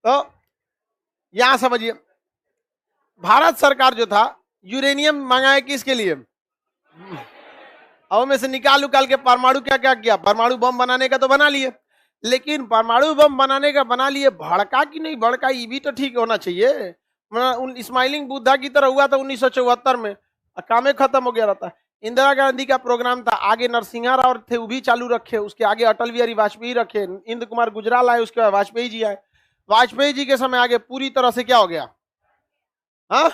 तो यहां समझिए, भारत सरकार जो था यूरेनियम मंगाए किसके लिए, और में से निकाल उकाल के परमाणु क्या क्या किया, परमाणु बम बनाने का तो बना लिए, लेकिन परमाणु बम बनाने का बना लिए, भड़का कि नहीं भड़का ये भी तो ठीक होना चाहिए। स्माइलिंग बुद्धा की तरह हुआ था 1974 में, कामे खत्म हो गया रहता। इंदिरा गांधी का प्रोग्राम था, आगे नरसिंहा राव थे वो भी चालू रखे, उसके आगे अटल बिहारी वाजपेयी रखे, इंद्र कुमार गुजराल आए, उसके बाद वाजपेयी जी आए। वाजपेयी जी के समय आगे पूरी तरह से क्या हो गया, हाँ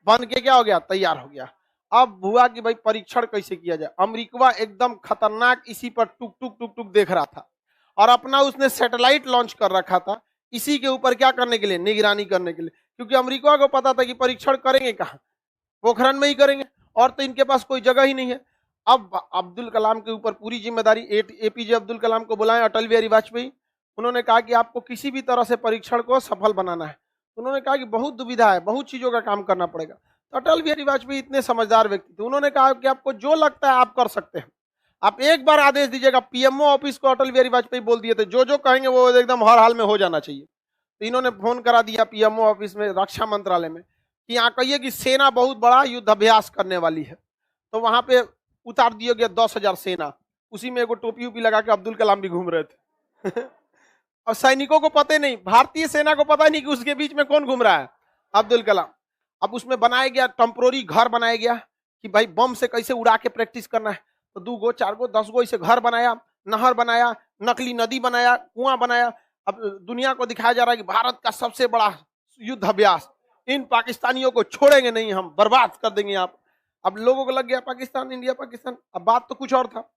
बन के क्या हो गया, तैयार हो गया। अब हुआ कि भाई परीक्षण कैसे किया जाए, अमेरिका एकदम खतरनाक इसी पर टुक टुक टुक टुक देख रहा था, और अपना उसने सैटेलाइट लॉन्च कर रखा था इसी के ऊपर क्या करने के लिए, निगरानी करने के लिए, क्योंकि अमेरिका को पता था कि परीक्षण करेंगे कहाँ, पोखरण में ही करेंगे, और तो इनके पास कोई जगह ही नहीं है। अब अब्दुल कलाम के ऊपर पूरी जिम्मेदारी, एपीजे अब्दुल कलाम को बुलाए, अटल बिहारी वाजपेयी, उन्होंने कहा कि आपको किसी भी तरह से परीक्षण को सफल बनाना है। उन्होंने कहा कि बहुत दुविधा है, बहुत चीजों का काम करना पड़ेगा। तो अटल बिहारी वाजपेयी इतने समझदार व्यक्ति थे, उन्होंने कहा कि आपको जो लगता है आप कर सकते हैं, आप एक बार आदेश दीजिएगा। पीएमओ ऑफिस को अटल बिहारी वाजपेयी बोल दिए थे, जो जो कहेंगे वो एकदम हर हाल में हो जाना चाहिए। तो इन्होंने फोन करा दिया पीएमओ ऑफिस में, रक्षा मंत्रालय में, कि यहाँ कहिए कि सेना बहुत बड़ा युद्धाभ्यास करने वाली है। तो वहां पे उतार दिया गया 10,000 सेना, उसी में एगो टोपी उपी लगा के अब्दुल कलाम भी घूम रहे थे और सैनिकों को पता नहीं, भारतीय सेना को पता नहीं कि उसके बीच में कौन घूम रहा है, अब्दुल कलाम। अब उसमें बनाया गया टेम्पोररी घर बनाया गया कि भाई बम से कैसे उड़ा के प्रैक्टिस करना है। तो 2 गो 4 गो 10 गो ऐसे घर बनाया, नहर बनाया, नकली नदी बनाया, कुआं बनाया। अब दुनिया को दिखाया जा रहा है कि भारत का सबसे बड़ा युद्ध अभ्यास, इन पाकिस्तानियों को छोड़ेंगे नहीं, हम बर्बाद कर देंगे आप। अब लोगों को लग गया पाकिस्तान इंडिया पाकिस्तान, अब बात तो कुछ और था।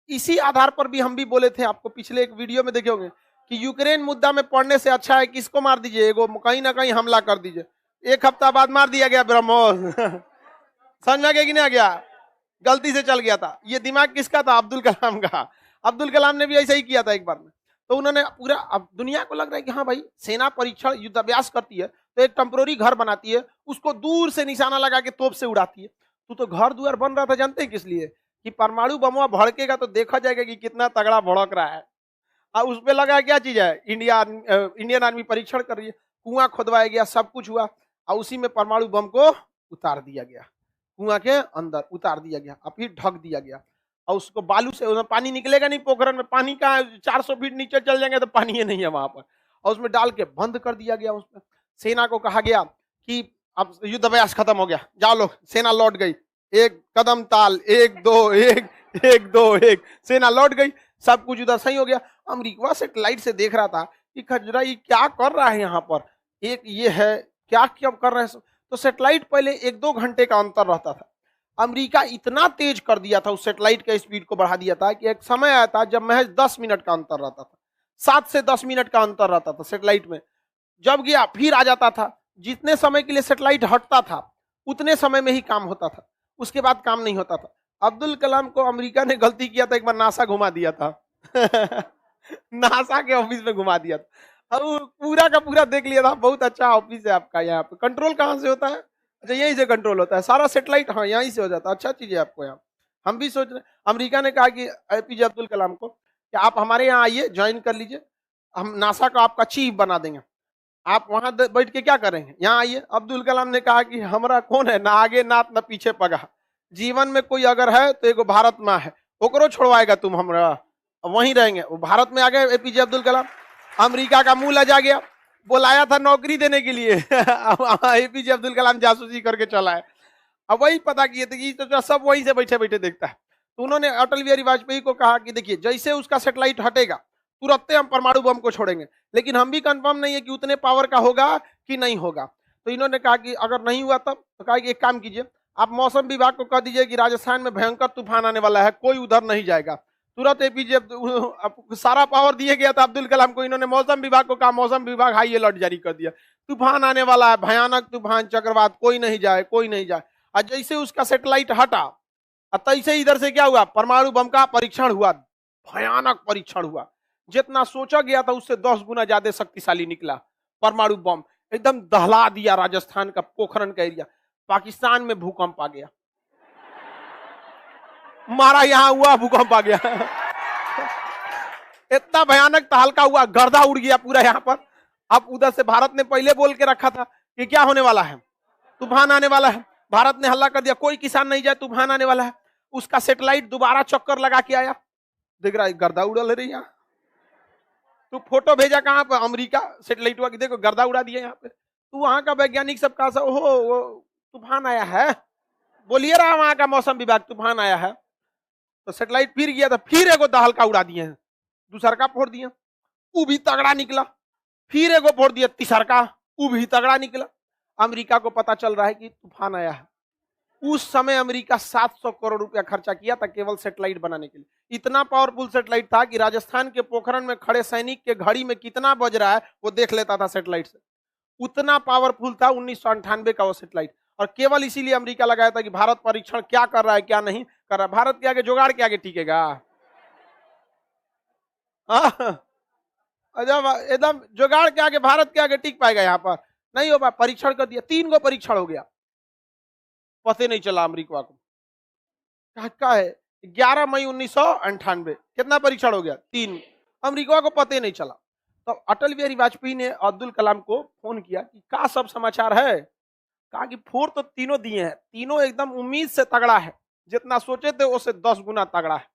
इसी आधार पर भी हम भी बोले थे, आपको पिछले एक वीडियो में देखे होंगे, कि यूक्रेन मुद्दा में पढ़ने से अच्छा है किसको मार दीजिए, एगो कहीं ना कहीं हमला कर दीजिए। 1 हफ्ता बाद मार दिया गया ब्रह्मोस समझ में गया कि नहीं आ गया, गलती से चल गया था। ये दिमाग किसका था, अब्दुल कलाम का। अब्दुल कलाम ने भी ऐसा ही किया था एक बार में। तो उन्होंने पूरा, अब दुनिया को लग रहा है कि हाँ भाई सेना परीक्षण युद्धाभ्यास करती है तो एक टेम्पोररी घर बनाती है, उसको दूर से निशाना लगा के तोप से उड़ाती है। तो घर दुआर बन रहा था जानते हैं किस लिए, कि परमाणु बमवा भड़केगा तो देखा जाएगा कि कितना तगड़ा भड़क रहा है। और उसमें लगा क्या चीज है, इंडियन आर्मी परीक्षण कर रही है। कुआं खोदवाया गया, सब कुछ हुआ, और उसी में परमाणु बम को उतार दिया गया, कुआं के अंदर उतार दिया गया, और फिर ढक दिया गया। और उसको बालू से, पानी निकलेगा नहीं पोखरण में, पानी का 400 फीट नीचे चल जाएंगे तो पानी ही नहीं है वहां पर, और उसमें डाल के बंद कर दिया गया। उसमें सेना को कहा गया कि अब युद्धाभ्यास खत्म हो गया, जाओ लोग। सेना लौट गई, 1 कदम ताल, 1 2 1 1 2 1, सेना लौट गई, सब कुछ उधर सही हो गया। अमेरिका सैटेलाइट से देख रहा था कि खजरा ये क्या कर रहा है यहाँ पर, एक ये है क्या क्या कर रहे हैं। तो सैटेलाइट पहले 1-2 घंटे का अंतर रहता था, अमेरिका इतना तेज कर दिया था, उस सैटेलाइट के स्पीड को बढ़ा दिया था कि एक समय आया था जब महज 10 मिनट का अंतर रहता था, 7 से 10 मिनट का अंतर रहता था सैटेलाइट में। जब गया फिर आ जाता था, जितने समय के लिए सैटेलाइट हटता था उतने समय में ही काम होता था, उसके बाद काम नहीं होता था। अब्दुल कलाम को अमेरिका ने गलती किया था, एक बार नासा घुमा दिया था नासा के ऑफिस में घुमा दिया था, और पूरा का पूरा देख लिया था। बहुत अच्छा ऑफिस है आपका, यहाँ पे कंट्रोल कहाँ से होता है, अच्छा यहीं से कंट्रोल होता है सारा सैटेलाइट, हाँ यहीं से हो जाता है, अच्छा चीज है आपको यहाँ। हम भी सोच रहे, अमेरिका ने कहा कि एपीजे अब्दुल कलाम को कि आप हमारे यहाँ आइए, ज्वाइन कर लीजिए, हम नासा का आपका चीफ बना देंगे, आप वहां बैठ के क्या करेंगे, यहाँ आइए। अब्दुल कलाम ने कहा कि हमारा कौन है, ना आगे नात ना पीछे पगा, जीवन में कोई अगर है तो एगो भारत माँ है, ओकरो छोड़वाएगा तुम, हमरा वहीं रहेंगे। वो भारत में आ गए एपीजे अब्दुल कलाम, अमेरिका का मुंह लजा गया, बुलाया था नौकरी देने के लिए एपीजे अब्दुल कलाम जासूसी करके चला है। अब वही पता किए थे कि तो सब वहीं से बैठे बैठे देखता है। तो उन्होंने अटल बिहारी वाजपेयी को कहा कि देखिए जैसे उसका सैटेलाइट हटेगा तुरंत हम परमाणु बम को छोड़ेंगे, लेकिन हम भी कंफर्म नहीं है कि उतने पावर का होगा कि नहीं होगा। तो इन्होंने कहा कि अगर नहीं हुआ तब, तो कहा कि एक काम कीजिए, आप मौसम विभाग को कह दीजिए कि राजस्थान में भयंकर तूफान आने वाला है, कोई उधर नहीं जाएगा। तुरंत एपीजे सारा पावर दिया गया था अब्दुल कलाम को, इन्होंने मौसम विभाग को कहा, मौसम विभाग हाई अलर्ट जारी कर दिया, तूफान आने वाला है, भयानक तूफान चक्रवात, कोई नहीं जाए कोई नहीं जाए। और जैसे उसका सैटेलाइट हटा तैसे इधर से क्या हुआ, परमाणु बम का परीक्षण हुआ, भयानक परीक्षण हुआ, जितना सोचा गया था उससे 10 गुना ज्यादा शक्तिशाली निकला परमाणु बम, एकदम दहला दिया राजस्थान का पोखरण का एरिया। पाकिस्तान में भूकंप आ गया, मारा यहां हुआ भूकंप आ गया इतना भयानक तहलका हुआ, गर्दा उड़ गया पूरा यहाँ पर। अब उधर से भारत ने पहले बोल के रखा था कि क्या होने वाला है, तूफान आने वाला है। भारत ने हल्ला कर दिया कोई किसान नहीं जाए, तूफान आने वाला है। उसका सैटेलाइट दोबारा चक्कर लगा के आया, देख रहा है गर्दा उड़ल रही यहाँ। तू फोटो भेजा कहां पर, अमेरिका सैटेलाइट हुआ कि देखो गर्दा उड़ा दिया यहाँ पे। तू वहां का वैज्ञानिक सब कहा सा ओहो वो तूफान आया है, बोलिए रहा वहां का मौसम विभाग तूफान आया है। तो सैटेलाइट फिर गया था, फिर एगो दहलका उड़ा दिए हैं, दूसर का फोड़ दिया, वो भी तगड़ा निकला। फिर एगो फोड़ दिया, तीसर का, वो भी तगड़ा निकला। अमेरिका को पता चल रहा है कि तूफान आया है। उस समय अमेरिका 700 करोड़ रुपया खर्चा किया था केवल सैटेलाइट बनाने के लिए। इतना पावरफुल सैटेलाइट था कि राजस्थान के पोखरण में खड़े सैनिक के घड़ी में कितना बज रहा है वो देख लेता था सैटेलाइट से। उतना पावरफुल था 1998 का वो सैटेलाइट। और केवल इसीलिए अमेरिका लगाया था कि भारत परीक्षण क्या कर रहा है क्या नहीं कर रहा है। भारत के आगे जुगाड़ के आगे टिकेगा, जब एकदम जुगाड़ के आगे भारत के आगे टिक पाएगा, यहाँ पर नहीं हो पाया। परीक्षण कर दिया, 3 गो परीक्षण हो गया, पता नहीं चला अमेरिका को क्या है। 11 मई 1998 कितना परीक्षण हो गया, 3। अमेरिका को पता नहीं चला। तो अटल बिहारी वाजपेयी ने अब्दुल कलाम को फोन किया कि क्या सब समाचार है। कहा कि फोर तो तीनों दिए हैं, तीनों एकदम उम्मीद से तगड़ा है, जितना सोचे थे उससे 10 गुना तगड़ा है।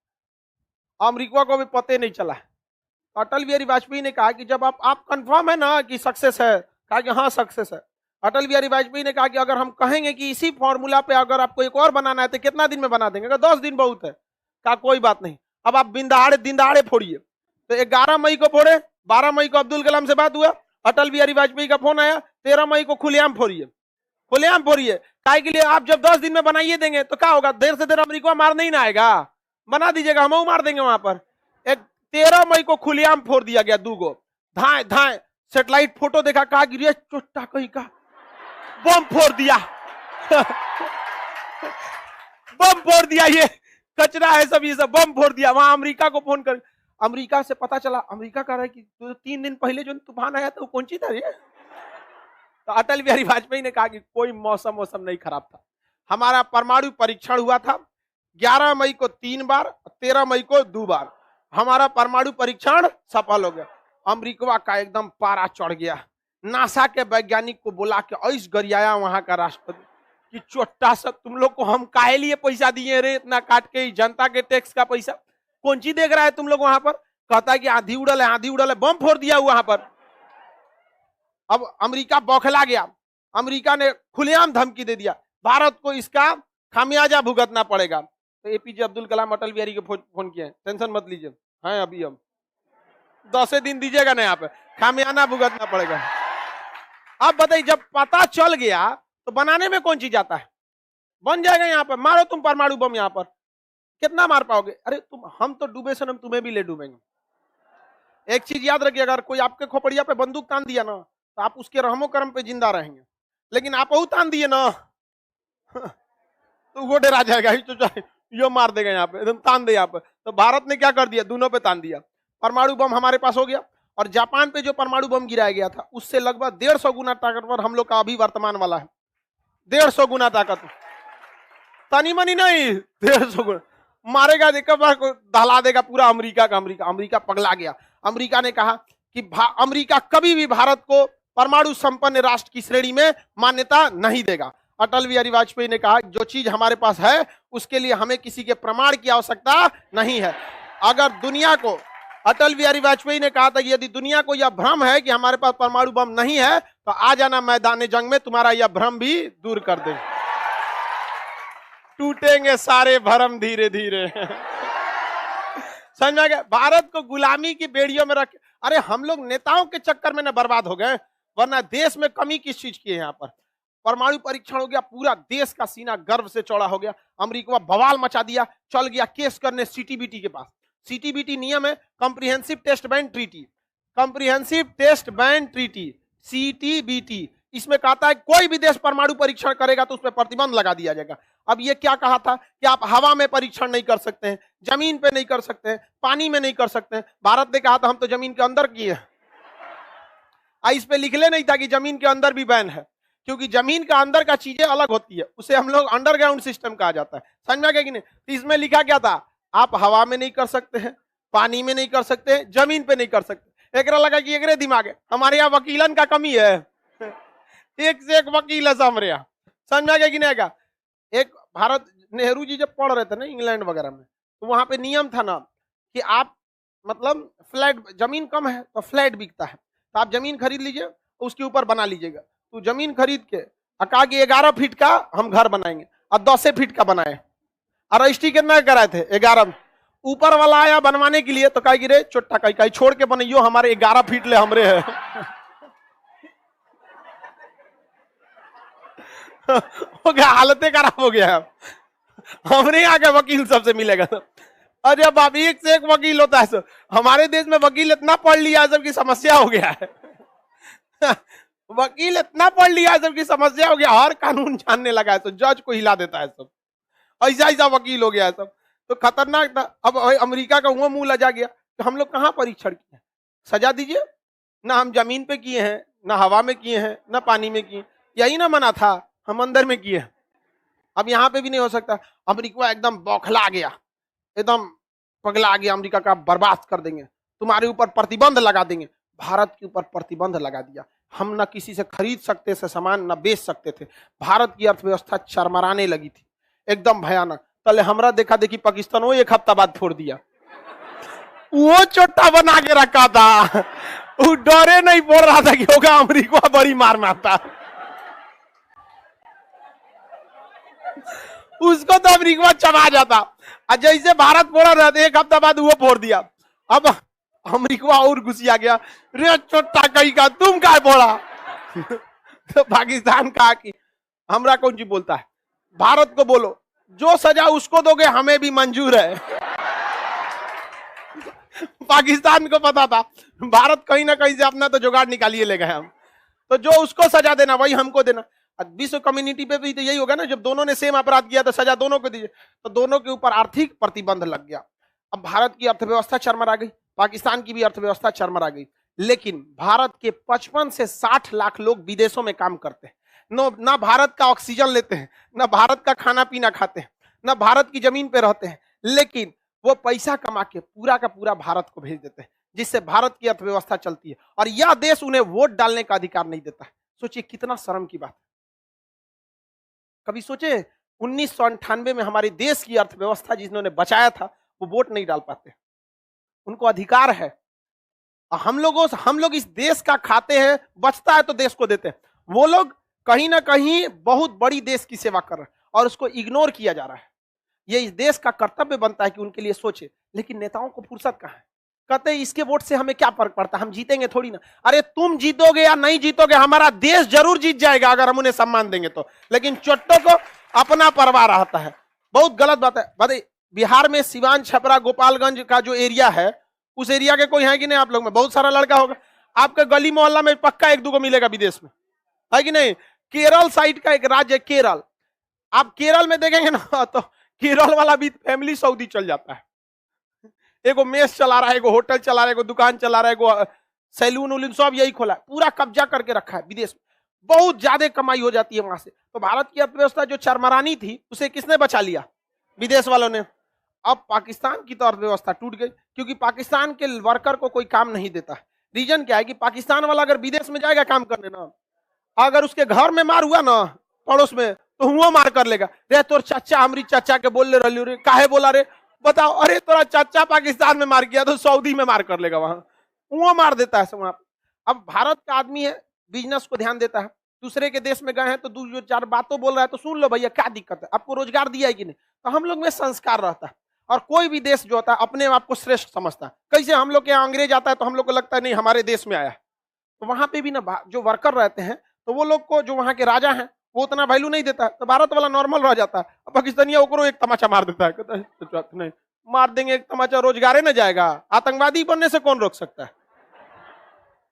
अमेरिका को भी पता नहीं चला है। अटल बिहारी वाजपेयी ने कहा कि जब आप कंफर्म है ना कि सक्सेस है। कहा कि हाँ सक्सेस है। अटल बिहारी वाजपेयी ने कहा कि अगर हम कहेंगे कि इसी फॉर्मूला पे अगर आपको एक और बनाना है तो कितना दिन में बना देंगे। 10 दिन बहुत है। कहा कोई बात नहीं, अब आप दिन दहाड़े फोड़िए। तो 11 मई को फोड़े, 12 मई को अब्दुल कलाम से बात हुआ, अटल बिहारी वाजपेयी का फोन आया, 13 मई को खुलेआम फोड़िए, खुलेआम फोड़िए। काय के लिए आप जब 10 दिन में बनाइए देंगे तो क्या होगा, देर से देर अमेरिका मार नहीं ना आएगा, बना दीजिएगा, हम मार देंगे वहां पर। 13 मई को खुलेआम फोड़ दिया गया, 2 गो धाए धाए सैटेलाइट फोटो देखा, कहा गिरिया चोट्टा कहीं का बम फोड़ दिया बम फोड़ दिया, ये कचरा है सब, ये सब बम फोड़ दिया। वहां अमेरिका को फोन कर, अमेरिका से पता चला, अमेरिका कह रहा है कि 3 दिन पहले जो तूफान आया था वो कौन सी था ये। तो अटल बिहारी वाजपेयी ने कहा कि कोई मौसम नहीं खराब था, हमारा परमाणु परीक्षण हुआ था 11 मई को 3 बार, 13 मई को 2 बार, हमारा परमाणु परीक्षण सफल हो गया। अमेरिका का एकदम पारा चढ़ गया। नासा के वैज्ञानिक को बुला के ऐस गरियाया वहां का राष्ट्रपति कि चोट्टा सा तुम लोग को हम काहे लिए पैसा दिए रे, इतना काट के जनता के टैक्स का पैसा कौन सी देख रहा है तुम लोग वहां पर। कहता है कि आंधी उड़ल है, आंधी उड़ल है, बम फोड़ दिया वहां पर। अब अमेरिका बौखला गया, अमेरिका ने खुलेआम धमकी दे दिया भारत को इसका खामियाजा भुगतना पड़ेगा। तो एपीजे अब्दुल कलाम अटल बिहारी को फोन किया, टेंशन मत लीजिए, हैं अभी हम 10 दिन दीजिएगा ना, यहाँ पे खामियाना भुगतना पड़ेगा। अब बताइए जब पता चल गया तो बनाने में कौन चीज आता है, बन जाएगा यहाँ पर। मारो तुम परमाणु बम, यहाँ पर कितना मार पाओगे। अरे तुम, हम तो डूबे सनम, तुम्हें भी ले डूबेंगे। एक चीज याद रखिए, अगर कोई आपके खोपड़िया पे बंदूक तान दिया ना तो आप उसके रहमो करम पे जिंदा रहेंगे, लेकिन आप वो तान दिए ना तो वो डरा जाएगा, यो मार देगा यहाँ पे, एकदम तान दे यहाँ पे। तो भारत ने क्या कर दिया, दोनों पे तान दिया। परमाणु बम हमारे पास हो गया, और जापान पे जो परमाणु बम गिराया गया था उससे लगभग 150 गुना ताकतवर हम लोग का अभी वर्तमान वाला है। 150 गुना ताकत, तनी मनी नहीं, 150 गुना मारेगा, देखा दहला देगा पूरा अमेरिका का। अमेरिका पगला गया। अमेरिका ने कहा कि अमेरिका कभी भी भारत को परमाणु संपन्न राष्ट्र की श्रेणी में मान्यता नहीं देगा। अटल बिहारी वाजपेयी ने कहा जो चीज हमारे पास है उसके लिए हमें किसी के प्रमाण की आवश्यकता नहीं है। अगर दुनिया को, अटल बिहारी वाजपेयी ने कहा था कि यदि दुनिया को यह भ्रम है कि हमारे पास परमाणु बम नहीं है तो आ जाना मैदान जंग में, तुम्हारा यह भ्रम भी दूर कर देंगे। टूटेंगे सारे भ्रम धीरे धीरे समझ में गया। भारत को गुलामी की बेड़ियों में रख, अरे हम लोग नेताओं के चक्कर में न बर्बाद हो गए, वरना देश में कमी किस चीज की है। यहाँ पर परमाणु परीक्षण हो गया, पूरा देश का सीना गर्व से चौड़ा हो गया। अमेरिका बवाल मचा दिया, चल गया केस करने सीटीबीटी के पास। सीटीबीटी नियम है comprehensive test ban treaty, comprehensive test ban treaty CTBT. इसमें कहता है कोई भी देश परमाणु परीक्षण करेगा तो उस पर प्रतिबंध लगा दिया जाएगा। अब ये क्या कहा था कि आप हवा में परीक्षण नहीं कर सकते हैं, जमीन पे नहीं कर सकते हैं, पानी में नहीं कर सकते हैं। भारत ने कहा था हम तो जमीन के अंदर किए, इस पे लिखले नहीं था कि जमीन के अंदर भी बैन है, क्योंकि जमीन का अंदर का चीजें अलग होती है, उसे हम लोग अंडरग्राउंड सिस्टम कहा जाता है। समझ में आ गया कि नहीं। तो इसमें लिखा क्या था, आप हवा में नहीं कर सकते हैं, पानी में नहीं कर सकते हैं, जमीन पे नहीं कर सकते। एकरा लगा कि एकरे दिमाग है। हमारे यहाँ वकीलन का कमी है, एक से एक वकील है हमारे यहाँ, समझ में आ गया कि नहीं आएगा। एक भारत नेहरू जी जब पढ़ रहे थे ना इंग्लैंड वगैरह में, तो वहां पे नियम था ना कि आप मतलब फ्लैट, जमीन कम है तो फ्लैट बिकता है, तो आप जमीन खरीद लीजिए, उसके ऊपर बना लीजिएगा। तो जमीन खरीद के कहा कि 11 फीट का हम घर बनाएंगे, और 10 फीट का बनाए, और रजिस्ट्री कितना कराए थे 11। ऊपर वाला आया बनवाने के लिए तो कहा कि रे छोटा कहीं छोड़ के बनइयो, हमारे 11 फीट ले हमरे है। हो गया, हालतें खराब हो गया। हमरे यहाँ के वकील सबसे मिलेगा। अरे बाप, एक से एक वकील होता है। हमारे देश में वकील इतना पढ़ लिया है सबकी समस्या हो गया है। वकील इतना पढ़ लिया है सबकी समस्या हो गया, हर कानून जानने लगा है, तो जज को हिला देता है सब, ऐसा ऐसा वकील हो गया है सब। तो खतरनाक था। अब अमेरिका का वो मुंह लजा गया, तो हम लोग कहाँ परीक्षण किए, सजा दीजिए ना, हम जमीन पे किए हैं, ना हवा में किए हैं, ना पानी में किए, यही ना मना था, हम अंदर में किए हैं। अब यहाँ पे भी नहीं हो सकता। अमेरिका एकदम बौखला गया, एकदम पगला गया, अमेरिका का बर्बाद कर देंगे, तुम्हारे ऊपर प्रतिबंध लगा देंगे। भारत के ऊपर प्रतिबंध लगा दिया। हम न किसी से खरीद सकते थे सामान, न बेच सकते थे। भारत की अर्थव्यवस्था चरमराने लगी थी, एकदम भयानक। तले हमरा देखा देखी पाकिस्तान वो एक हफ्ता बाद फोड़ दिया, वो चोटा बना के रखा था, वो डरे नहीं बोल रहा था कि होगा अमेरिका बड़ी मार मारता। उसको तो अमेरिका चबा जाता, और जैसे भारत फोड़ा रहता, एक हफ्ता बाद वो फोड़ दिया। अब अमेरिका और घुसिया गया, रे छोटा कहीं का तुम क्या फोड़ा। तो पाकिस्तान कहा कि हमरा कौन जी बोलता है, भारत को बोलो जो सजा उसको दोगे हमें भी मंजूर है। पाकिस्तान को पता था भारत कहीं ना कहीं से अपना तो जुगाड़ निकालिए ले गए हम, तो जो उसको सजा देना वही हमको देना। विश्व कम्युनिटी पे भी तो यही होगा ना, जब दोनों ने सेम अपराध किया तो सजा दोनों को दीजिए, तो दोनों के ऊपर आर्थिक प्रतिबंध लग गया। अब भारत की अर्थव्यवस्था चरमरा गई, पाकिस्तान की भी अर्थव्यवस्था चरमरा गई। लेकिन भारत के 55 से 60 लाख लोग विदेशों में काम करते हैं, ना भारत का ऑक्सीजन लेते हैं, ना भारत का खाना पीना खाते हैं, ना भारत की जमीन पे रहते हैं, लेकिन वो पैसा कमा के पूरा का पूरा भारत को भेज देते हैं, जिससे भारत की अर्थव्यवस्था चलती है। और यह देश उन्हें वोट डालने का अधिकार नहीं देता है। सोचिए कितना शर्म की बात है। कभी सोचे 1998 में हमारे देश की अर्थव्यवस्था जिन्होंने बचाया था वो वोट नहीं डाल पाते, उनको अधिकार है। हम लोग इस देश का खाते हैं, बचता है तो देश को देते हैं। वो लोग कहीं ना कहीं बहुत बड़ी देश की सेवा कर रहे हैं और उसको इग्नोर किया जा रहा है। ये इस देश का कर्तव्य बनता है कि उनके लिए सोचे, लेकिन नेताओं को फुर्सत कहाँ है। कहते हैं इसके वोट से हमें क्या फर्क पड़ता है, हम जीतेंगे थोड़ी ना। अरे तुम जीतोगे या नहीं जीतोगे, हमारा देश जरूर जीत जाएगा अगर हम उन्हें सम्मान देंगे तो। लेकिन चोट्टों को अपना परवाह रहता है, बहुत गलत बात है। बताइए बिहार में सिवान, छपरा, गोपालगंज का जो एरिया है, उस एरिया के कोई है कि नहीं आप लोग में? बहुत सारा लड़का होगा आपके गली मोहल्ला में, पक्का एक दो को मिलेगा विदेश में, है कि नहीं? केरल साइड का एक राज्य है केरल, आप केरल में देखेंगे ना तो केरल वाला भी फैमिली सऊदी चल जाता है। एगो मेस चला रहा है, एगो होटल चला रहा है, एगो दुकान चला रहा है, एगो सैलून उलून सब यही खोला है, पूरा कब्जा करके रखा है विदेश में। बहुत ज्यादा कमाई हो जाती है वहां से। तो भारत की अर्थव्यवस्था जो चरमरानी थी उसे किसने बचा लिया? विदेश वालों ने। अब पाकिस्तान की तो अर्थव्यवस्था टूट गई, क्योंकि पाकिस्तान के वर्कर को कोई काम नहीं देता। रीजन क्या है कि पाकिस्तान वाला अगर विदेश में जाएगा काम करने ना, अगर उसके घर में मार हुआ ना पड़ोस में, तो हुआ मार कर लेगा। रे तोर चाचा हमारी चाचा के बोल ले रही रे, काहे बोला रे, बताओ। अरे तोरा चाचा पाकिस्तान में मार किया तो सऊदी में मार कर लेगा, वहां वो मार देता है वहां। अब भारत का आदमी है, बिजनेस को ध्यान देता है, दूसरे के देश में गए हैं तो दो चार बातों बोल रहा है तो सुन लो भैया क्या दिक्कत है, आपको रोजगार दिया है कि नहीं। तो हम लोग में संस्कार रहता है, और कोई भी देश जो होता है अपने आप को श्रेष्ठ समझता है। कैसे हम लोग के यहाँ अंग्रेज आता है तो हम लोग को लगता है नहीं हमारे देश में आया है। तो वहां पे भी ना जो वर्कर रहते हैं तो वो लोग को, जो वहां के राजा हैं, वो उतना वैल्यू नहीं देता है। तो भारत वाला नॉर्मल रह जाता है। पाकिस्तानिया ओकरो एक तमाचा मार देता है, कहता है नहीं मार देंगे एक तमाचा, रोजगार न जाएगा, आतंकवादी बनने से कौन रोक सकता है,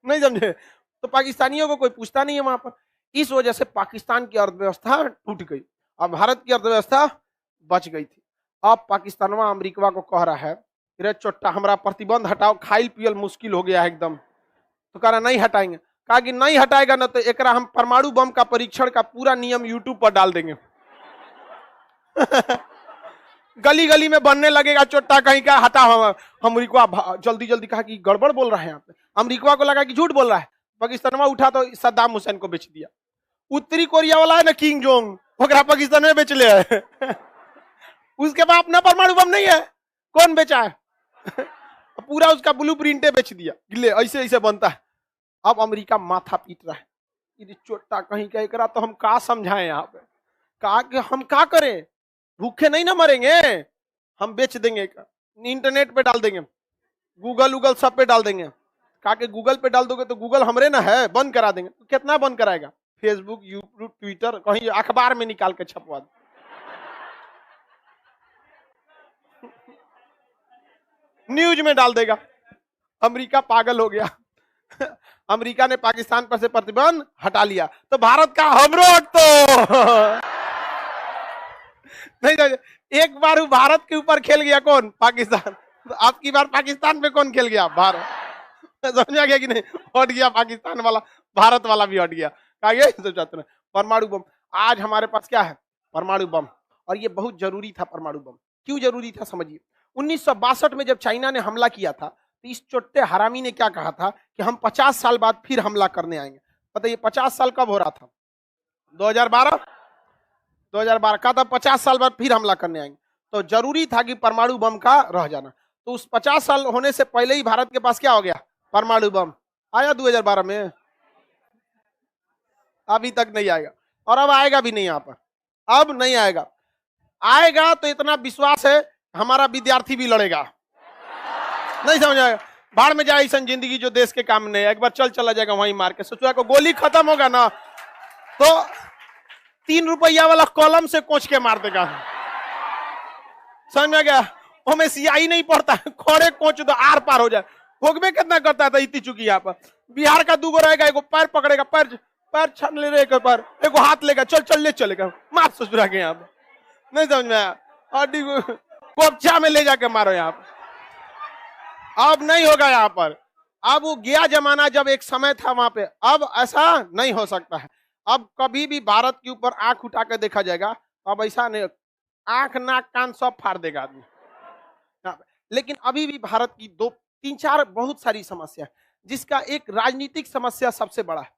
नहीं समझे। तो पाकिस्तानियों को कोई पूछता नहीं है वहां पर। इस वजह से पाकिस्तान की अर्थव्यवस्था टूट गई और भारत की अर्थव्यवस्था बच गई थी। अब पाकिस्तानवा अमेरिका को कह रहा है रे चोट्टा हमारा प्रतिबंध हटाओ, खाइल पियल मुश्किल हो गया है एकदम। तो कह रहा नहीं हटाएंगे। कहा कि नहीं हटाएगा ना तो एकरा हम परमाणु बम का परीक्षण का पूरा नियम यूट्यूब पर डाल देंगे। गली गली में बनने लगेगा चोट्टा कहीं का, हटा। अमेरिका जल्दी जल्दी कहा कि गड़बड़ बोल रहा है यहाँ पे, अमेरिका को लगा कि झूठ बोल रहा है, पाकिस्तान उठा तो सद्दाम हुसैन को बेच दिया। उत्तरी कोरिया वाला है ना किंग जोंग, ओकरा पाकिस्तान में बेच ले है। उसके बाद अपना परमाणु बम नहीं है, कौन बेचा है? पूरा उसका ब्लू प्रिंटे बेच दिया, गिले ऐसे ऐसे बनता है। अब अमेरिका माथा पीट रहा है, ये चोटा कहीं का एकरा तो हम का समझाएं यहाँ पे, कहा कि हम का करें, भूखे नहीं ना मरेंगे, हम बेच देंगे, इंटरनेट पे डाल देंगे, गूगल सब पे डाल देंगे। कहा कि गूगल पे डाल दोगे तो गूगल हमरे ना है, बंद करा देंगे। तो कितना बंद कराएगा? फेसबुक, यूट्यूब, ट्विटर, कहीं अखबार में निकाल के छपवा दो। न्यूज में डाल देगा। अमेरिका पागल हो गया। अमेरिका ने पाकिस्तान पर से प्रतिबंध हटा लिया, तो भारत का हम रोक तो नहीं, एक बार भारत के ऊपर खेल गया कौन? पाकिस्तान। तो अब की बार पाकिस्तान पे कौन खेल गया? भारत। समझा गया कि नहीं? हट गया पाकिस्तान वाला, भारत वाला भी हट गया। परमाणु बम, आज हमारे पास क्या है? परमाणु बम। और ये बहुत जरूरी था परमाणु बम। क्यों जरूरी था समझिए। 1962 में जब चाइना ने हमला किया था, तो इस चोट्टे हरामी ने क्या कहा था कि हम 50 साल बाद फिर हमला करने आएंगे। पता ये 50 साल कब हो रहा था? 2012 का था, 50 साल बाद फिर हमला करने आएंगे। तो जरूरी था कि परमाणु बम का रह जाना। तो उस 50 साल होने से पहले ही भारत के पास क्या हो गया? परमाणु बम आया 2012 में। अभी तक नहीं आएगा, और अब आएगा भी नहीं। यहाँ पर अब नहीं आएगा। आएगा तो इतना विश्वास है हमारा विद्यार्थी भी लड़ेगा। नहीं समझ आएगा, बाढ़ में जाए ऐसा जिंदगी जो देश के काम नहीं है। एक बार चला जाएगा वहीं मार के, सोचो को गोली खत्म होगा ना तो 3 रुपया वाला कॉलम से कोच के मार देगा। समझ में गया? हमें सियाही नहीं पड़ता, खोड़े कोच दो आर पार हो जाए। भोगबे कितना करता था इतनी चुकी। यहाँ पर बिहार का 2 गो रहेगा, एगो पैर पकड़ेगा, पैर छान ले रहे, पैर एगो हाथ लेगा, चल ले चलेगा, मार ससुरा के। यहाँ पर नहीं समझ में आया, कोपचा में ले जाके मारो। यहाँ पर अब नहीं होगा। यहाँ पर अब वो गया जमाना जब एक समय था वहां पे, अब ऐसा नहीं हो सकता है। अब कभी भी भारत के ऊपर आंख उठा कर देखा जाएगा, अब ऐसा नहीं, आंख नाक कान सब फाड़ देगा आदमी। लेकिन अभी भी भारत की 2-3-4 बहुत सारी समस्या है, जिसका एक राजनीतिक समस्या सबसे बड़ा है।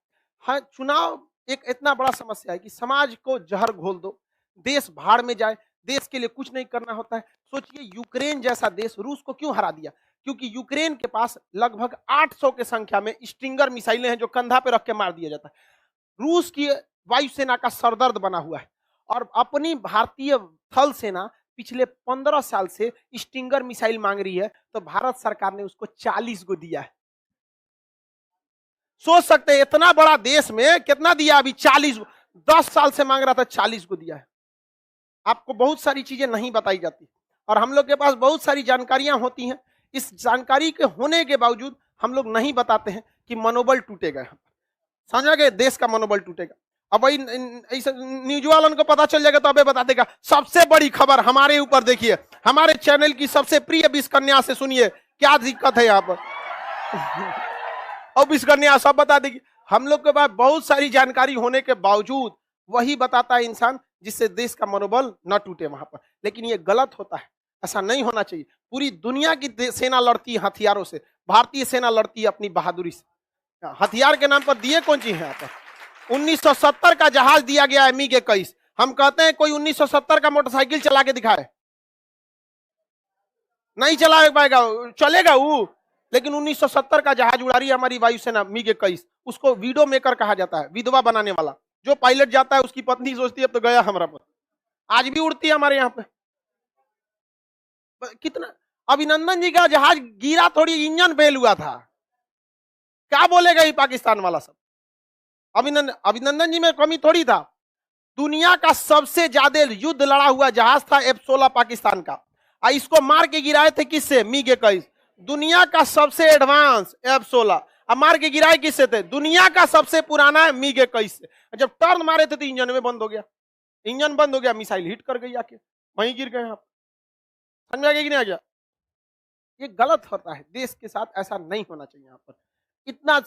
हाँ, चुनाव एक इतना बड़ा समस्या है कि समाज को जहर घोल दो, देश भाड़ में जाए, देश के लिए कुछ नहीं करना होता है। सोचिए यूक्रेन जैसा देश रूस को क्यों हरा दिया? क्योंकि यूक्रेन के पास लगभग 800 के संख्या में स्टिंगर मिसाइलें हैं जो कंधा पे रख के मार दिया जाता है। रूस की वायुसेना का सरदर्द बना हुआ है, और अपनी भारतीय थल सेना पिछले 15 साल से स्टिंगर मिसाइल मांग रही है, तो भारत सरकार ने उसको 40 गो दिया है। सोच सकते हैं इतना बड़ा देश में कितना दिया? अभी 40, 10 साल से मांग रहा था, 40 को दिया है। आपको बहुत सारी चीजें नहीं बताई जाती, और हम लोग के पास बहुत सारी जानकारियां होती हैं। इस जानकारी के होने के बावजूद हम लोग नहीं बताते हैं कि मनोबल टूटेगा। समझा गए? देश का मनोबल टूटेगा। अब वही न्यूज वालों को पता चल जाएगा तो अबे बता देगा। सबसे बड़ी खबर हमारे ऊपर देखिए, हमारे चैनल की सबसे प्रिय विषकन्या से सुनिए क्या दिक्कत है यहाँ पर। और विषकन्या सब बता देगी। हम लोग के पास बहुत सारी जानकारी होने के बावजूद वही बताता है इंसान जिससे देश का मनोबल न टूटे वहां पर। लेकिन ये गलत होता है, ऐसा नहीं होना चाहिए। पूरी दुनिया की सेना लड़ती है हथियारों से, भारतीय सेना लड़ती है अपनी बहादुरी से। हथियार के नाम पर दिए कौन चीज है यहाँ पर? 1970 का जहाज दिया गया है MiG 21। हम कहते हैं कोई 1970 का मोटरसाइकिल चला के दिखाए, नहीं चला पाएगा, चलेगा वो। लेकिन 1970 का जहाज उड़ा रही है हमारी वायुसेना MiG 21। उसको विडो मेकर कहा जाता है, विधवा बनाने वाला। जो पायलट जाता है उसकी पत्नी सोचती है अब तो गया हमारा पर। आज भी उड़ती है हमारे यहाँ पे। कितना अभिनंदन जी का जहाज गिरा, थोड़ी इंजन फेल हुआ था, क्या बोलेगा ये पाकिस्तान वाला सब? अभिनंदन जी में कमी थोड़ी था। दुनिया का सबसे ज्यादा युद्ध लड़ा हुआ जहाज था F-16 पाकिस्तान का, और इसको मार के गिराए थे किससे? MiG 21। दुनिया का सबसे एडवांस F-16, अब मार के गिराए किससे थे? दुनिया का सबसे पुराना MiG 21 से। जब टर्न मारे थे तो इंजन में बंद हो गया, इंजन बंद हो गया, मिसाइल हिट कर गई आके, वहीं गिर गए। आप समझा गया कि नहीं? आ गया? ये गलत होता है, देश के साथ ऐसा नहीं होना चाहिए। यहाँ पर इतना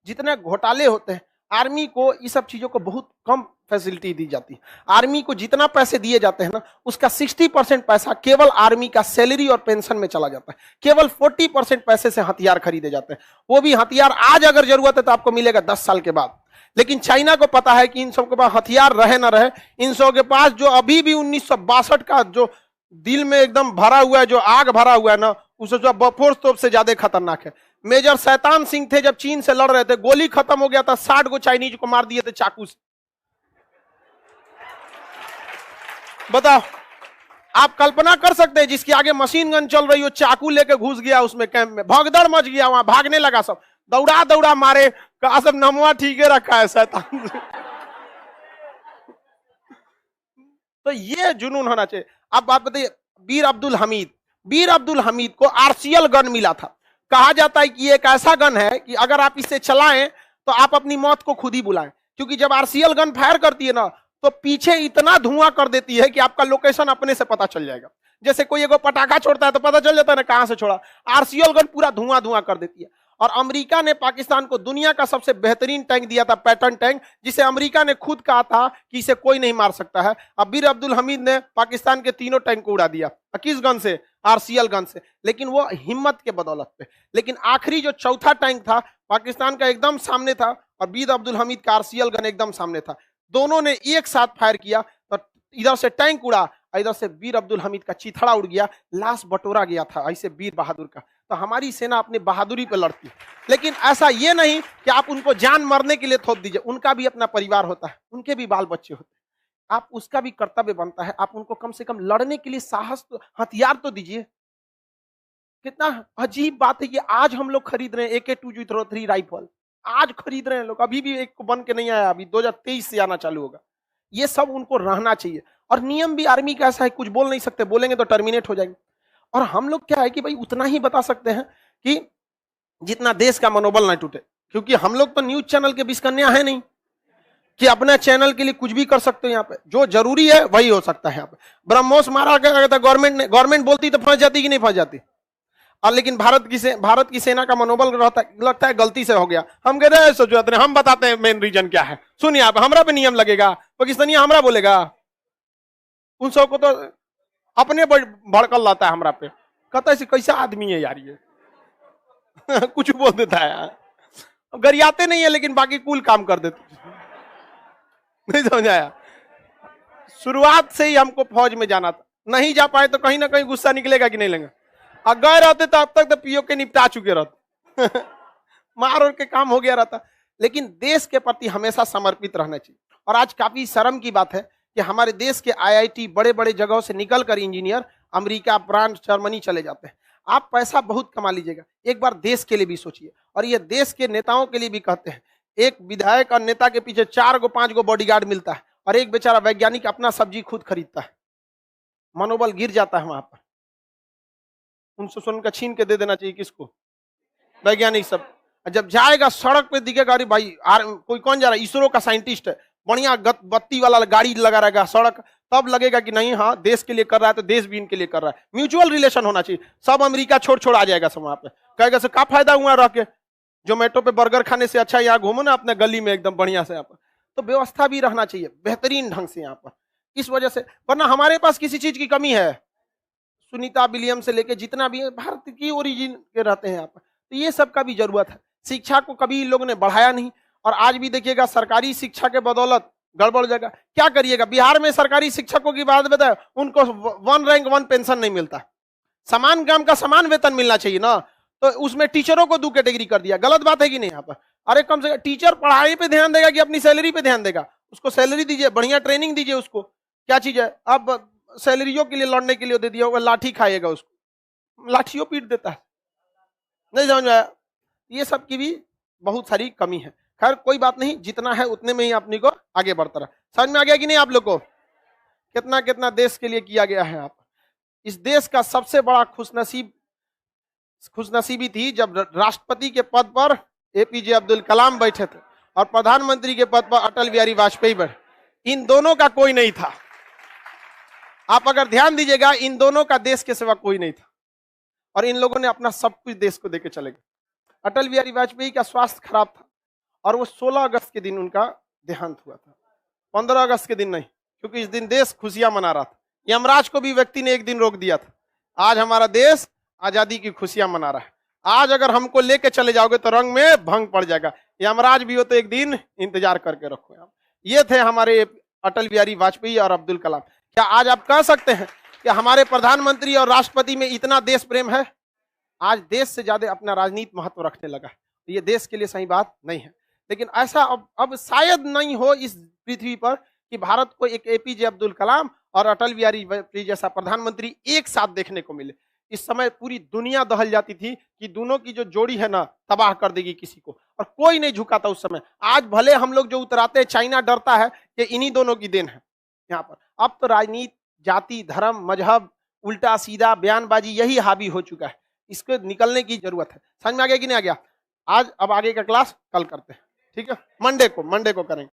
जितने घोटाले होते हैं, आर्मी को ये सब चीजों को बहुत कम फैसिलिटी दी जाती है। आर्मी को जितना पैसे दिए जाते हैं ना, उसका 60% पैसा केवल आर्मी का सैलरी और पेंशन में चला जाता है। केवल 40% पैसे से हथियार खरीदे जाते हैं। वो भी हथियार आज अगर जरूरत है तो आपको मिलेगा 10 साल के बाद। लेकिन चाइना को पता है कि इन सबके पास हथियार रहे ना रहे, इन सब के पास जो अभी भी 1962 का जो दिल में एकदम भरा हुआ है, जो आग भरा हुआ है ना, उसे जो बफोर्स तोप से ज्यादा खतरनाक है। मेजर शैतान सिंह थे, जब चीन से लड़ रहे थे, गोली खत्म हो गया था, 60 को चाइनीज को मार दिए थे चाकू से। बताओ, आप कल्पना कर सकते हैं जिसके आगे मशीन गन चल रही हो, चाकू लेके घुस गया उसमें कैंप में, भगदड़ मच गया, वहां भागने लगा, सब दौड़ा दौड़ा मारे, कहा सब नमवा ठीक है रखा है शैतान। तो ये जुनून होना चाहिए। अब आप बताइए, वीर अब्दुल हमीद को आरसीएल गन मिला था। कहा जाता है कि ये एक ऐसा गन है कि अगर आप इसे चलाएं तो आप अपनी मौत को खुद ही बुलाएं, क्योंकि जब आरसीएल गन फायर करती है ना, तो पीछे इतना धुआं कर देती है कि आपका लोकेशन अपने से पता चल जाएगा। जैसे कोई एगो पटाखा छोड़ता है तो पता चल जाता है ना कहां से छोड़ा, आरसीएल गन पूरा धुआं धुआं कर देती है। और अमेरिका ने पाकिस्तान को दुनिया का सबसे बेहतरीन टैंक दिया था, पैटर्न टैंक, जिसे अमेरिका ने खुद कहा था कि इसे कोई नहीं मार सकता है। अब वीर अब्दुल हमीद ने पाकिस्तान के तीनों टैंक को उड़ा दिया। किस गन से? आरसीएल गन से, लेकिन वो हिम्मत के बदौलत पे। लेकिन आखिरी जो चौथा टैंक था पाकिस्तान का एकदम सामने था, और वीर अब्दुल हमीद का आरसीएल गन एकदम सामने था। दोनों ने एक साथ फायर किया तो इधर से टैंक उड़ा, इधर से वीर अब्दुल हमीद का चिथड़ा उड़ गया, लाश बटोरा गया था ऐसे वीर बहादुर का। तो हमारी सेना अपनी बहादुरी पे लड़ती है, लेकिन ऐसा ये नहीं कि आप उनको जान मरने के लिए थोप दीजिए। उनका भी अपना परिवार होता है, उनके भी बाल बच्चे होते हैं, आप उसका भी कर्तव्य बनता है, आप उनको कम से कम लड़ने के लिए साहस तो, हथियार तो दीजिए। कितना अजीब बात है कि आज हम लोग खरीद रहे हैं AK-203 राइफल, आज खरीद रहे हैं लोग, अभी भी एक को बन के नहीं आया, अभी 2023 से आना चालू होगा। ये सब उनको रहना चाहिए। और नियम भी आर्मी का ऐसा है, कुछ बोल नहीं सकते, बोलेंगे तो टर्मिनेट हो जाएंगे। और हम लोग क्या है कि भाई उतना ही बता सकते हैं कि जितना देश का मनोबल ना टूटे, क्योंकि हम लोग तो न्यूज चैनल के बीच कन्या है नहीं कि अपने चैनल के लिए कुछ भी कर सकते हो। यहाँ पे जो जरूरी है वही हो सकता है। यहाँ पे ब्रह्मोस मारा गया था, गवर्नमेंट बोलती तो फंस जाती कि नहीं फंस जाती। और लेकिन भारत की सेना का मनोबल लगता है गलती से हो गया। हम कहते हैं सोचो, हम बताते हैं मेन रीजन क्या है। सुनिए, आप हमरा पे नियम लगेगा, पाकिस्तानी हमरा बोलेगा, उन सबको तो अपने भड़कल लाता है हमरा पे, कहता है कैसा आदमी है यार ये। कुछ बोल देता है यार, गरियाते नहीं है लेकिन बाकी कूल काम कर देते। नहीं समझ आया? शुरुआत से ही हमको फौज में जाना था, नहीं जा पाए तो कहीं ना कहीं गुस्सा निकलेगा कि नहीं लेंगे। गए रहते तो अब तक तो पीओ के निपटा चुके रहते। मार और के काम हो गया रहता। लेकिन देश के प्रति हमेशा समर्पित रहना चाहिए। और आज काफी शर्म की बात है कि हमारे देश के IIT बड़े बड़े जगहों से निकलकर इंजीनियर अमेरिका, फ्रांस, जर्मनी चले जाते हैं। आप पैसा बहुत कमा लीजिएगा, एक बार देश के लिए भी सोचिए। और ये देश के नेताओं के लिए भी कहते हैं, एक विधायक और नेता के पीछे 4-5 गो बॉडीगार्ड मिलता है, और एक बेचारा वैज्ञानिक अपना सब्जी खुद खरीदता है। मनोबल गिर जाता है वहां पर। उनसे सुनकर छीन के दे देना चाहिए किसको? वैज्ञानिक सब। जब जाएगा सड़क पे दिखेगा, अरे भाई कोई कौन जा रहा है, इसरो का साइंटिस्ट है, बढ़िया बत्ती वाला गाड़ी लगा रहेगा सड़क, तब लगेगा कि नहीं हाँ देश के लिए कर रहा है तो देश भी इनके लिए कर रहा है। म्यूचुअल रिलेशन होना चाहिए। सब अमेरिका छोड़ आ जाएगा सब वहां पे, कहेगा से क्या फायदा हुआ रह के, जोमेटो पे बर्गर खाने से अच्छा यहाँ घूमो ना अपने गली में एकदम बढ़िया से। यहाँ पर तो व्यवस्था भी रहना चाहिए बेहतरीन ढंग से यहाँ पर। इस वजह से, वरना हमारे पास किसी चीज की कमी है, सुनीता विलियम से लेके जितना भी है भारत की ओरिजिन के रहते हैं यहाँ पर, तो ये सब का भी जरूरत है। शिक्षा को कभी इन लोगों ने बढ़ाया नहीं, और आज भी देखिएगा सरकारी शिक्षा के बदौलत गड़बड़ हो जाएगा। क्या करिएगा, बिहार में सरकारी शिक्षकों की बात बताए, उनको 1 रैंक 1 पेंशन नहीं मिलता। समान काम का समान वेतन मिलना चाहिए ना, तो उसमें टीचरों को 2 कैटेगरी कर दिया। गलत बात है कि नहीं यहाँ पर? अरे कम से कम टीचर पढ़ाई पे ध्यान देगा कि अपनी सैलरी पे ध्यान देगा? उसको सैलरी दीजिए, बढ़िया ट्रेनिंग दीजिए उसको। क्या चीज है, अब सैलरियों के लिए लड़ने के लिए दे दिया होगा, लाठी खाएगा, उसको लाठियों पीट देता है। नहीं समझ में आया? ये सब की भी बहुत सारी कमी है। खैर कोई बात नहीं, जितना है उतने में ही अपनी को आगे बढ़ता रहा। समझ में आ गया कि नहीं आप लोग को? कितना कितना देश के लिए किया गया है। आप इस देश का सबसे बड़ा खुशनसीबी थी जब राष्ट्रपति के पद पर APJ अब्दुल कलाम बैठे थे और प्रधानमंत्री के पद पर अटल बिहारी वाजपेयी बैठे। इन दोनों का कोई नहीं था। आप अगर ध्यान दीजिएगा, इन दोनों का देश के सिवा कोई नहीं था, और इन लोगों ने अपना सब कुछ देश को देके चले गए। अटल बिहारी वाजपेयी का स्वास्थ्य खराब था और वो 16 अगस्त के दिन उनका देहांत हुआ था। 15 अगस्त के दिन नहीं, क्योंकि इस दिन देश खुशियां मना रहा था। यमराज को भी व्यक्ति ने एक दिन रोक दिया था। आज हमारा देश आजादी की खुशियां मना रहा है। आज अगर हमको लेके चले जाओगे तो रंग में भंग पड़ जाएगा। यमराज भी हो तो एक दिन इंतजार करके रखो आप। ये थे हमारे अटल बिहारी वाजपेयी और अब्दुल कलाम। क्या आज आप कह सकते हैं कि हमारे प्रधानमंत्री और राष्ट्रपति में इतना देश प्रेम है? आज देश से ज्यादा अपना राजनीति महत्व रखने लगा है। ये देश के लिए सही बात नहीं है। लेकिन ऐसा अब शायद नहीं हो इस पृथ्वी पर कि भारत को एक एपीजे अब्दुल कलाम और अटल बिहारी वाजपेयी जैसा प्रधानमंत्री एक साथ देखने को मिले। इस समय पूरी दुनिया दहल जाती थी कि दोनों की जो जोड़ी है ना, तबाह कर देगी किसी को, और कोई नहीं झुका था उस समय। आज भले हम लोग जो उतराते हैं, चाइना डरता है कि इन्हीं दोनों की देन है यहाँ पर। अब तो राजनीति, जाति, धर्म, मजहब, उल्टा सीधा बयानबाजी यही हावी हो चुका है। इसको निकलने की जरूरत है। समझ में आ गया कि नहीं आ गया? आज अब आगे का क्लास कल करते हैं, ठीक है? मंडे को करेंगे।